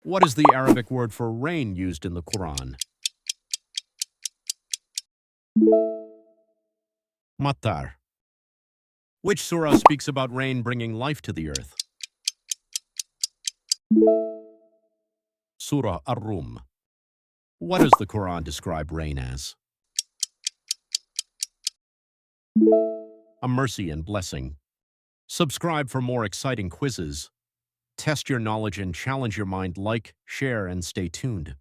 What is the Arabic word for rain used in the Quran? Matar. Which surah speaks about rain bringing life to the earth? Surah Ar-Rum. What does the Quran describe rain as? A mercy and blessing. Subscribe for more exciting quizzes. Test your knowledge and challenge your mind. Like, share, and stay tuned.